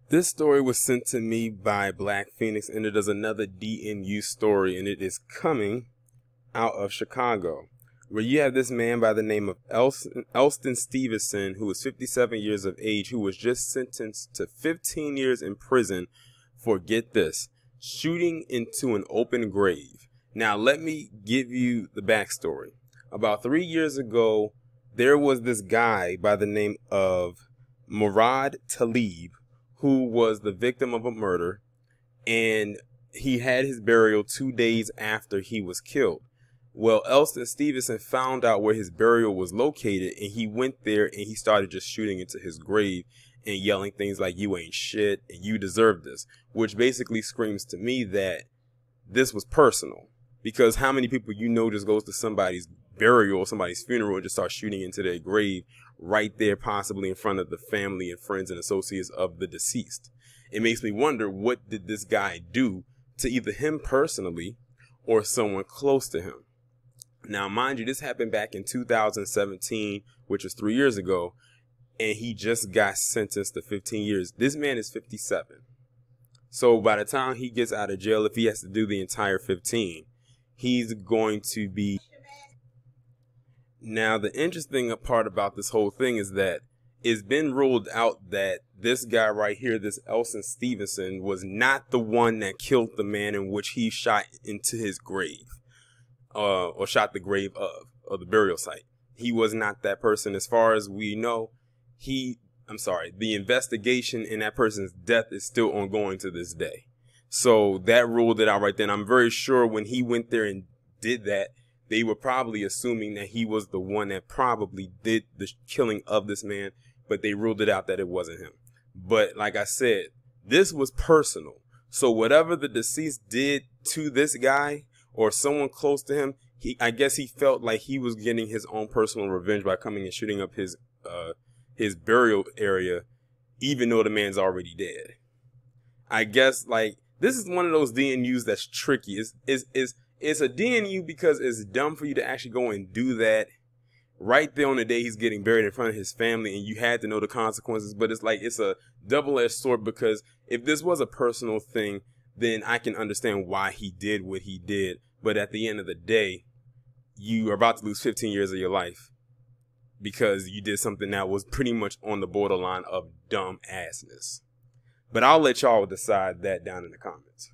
This story was sent to me by Black Phoenix, and it is another DNU story, and it is coming out of Chicago, where you have this man by the name of Elston Stevenson, who was 57 years of age, who was just sentenced to 15 years in prison for, get this, shooting into an open grave. Now, let me give you the backstory. About 3 years ago, there was this guy by the name of Murad Talib, who was the victim of a murder, and he had his burial 2 days after he was killed. Well, Elston Stevenson found out where his burial was located, and he went there and he started just shooting into his grave and yelling things like, "You ain't shit," and "You deserve this," which basically screams to me that this was personal. Because how many people just goes to somebody's burial or somebody's funeral and just starts shooting into their grave right there, possibly in front of the family and friends and associates of the deceased? It makes me wonder, what did this guy do to either him personally or someone close to him? Now, mind you, this happened back in 2017, which was 3 years ago, and he just got sentenced to 15 years. This man is 57. So by the time he gets out of jail, if he has to do the entire 15, he's going to be... Now, the interesting part about this whole thing is that it's been ruled out that this guy right here, this Elston Stevenson, was not the one that killed the man in which he shot into his grave, or shot the grave of the burial site. He was not that person. As far as we know, the investigation in that person's death is still ongoing to this day. So that ruled it out right then. I'm very sure when he went there and did that, they were probably assuming that he was the one that probably did the killing of this man, but they ruled it out that it wasn't him. But like I said, this was personal. So whatever the deceased did to this guy or someone close to him, I guess he felt like he was getting his own personal revenge by coming and shooting up his burial area, even though the man's already dead. I guess, like, this is one of those DNUs that's tricky. It's a DNU because it's dumb for you to actually go and do that right there on the day he's getting buried in front of his family, and you had to know the consequences. But it's like, it's a double-edged sword, because if this was a personal thing, then I can understand why he did what he did. But at the end of the day, you are about to lose 15 years of your life because you did something that was pretty much on the borderline of dumb assness. But I'll let y'all decide that down in the comments.